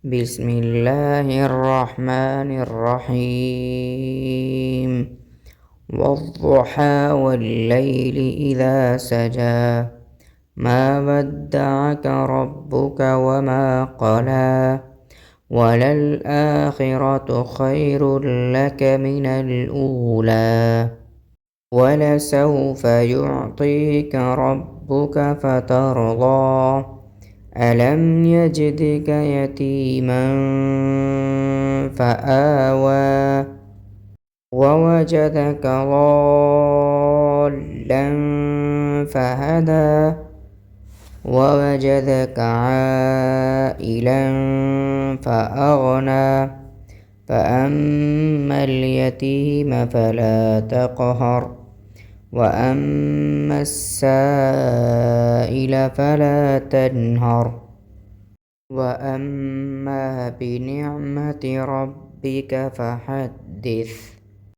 بسم الله الرحمن الرحيم والضحى والليل إذا سجى ما ودعك ربك وما قلى وللآخرة خير لك من الأولى ولسوف يعطيك ربك فترضى ألم يجدك يتيما فآوى ووجدك ضالا فهدى ووجدك عائلا فأغنى فأما اليتيم فلا تقهر وأما السائل فلا تنهر وأما بنعمة ربك فحدث.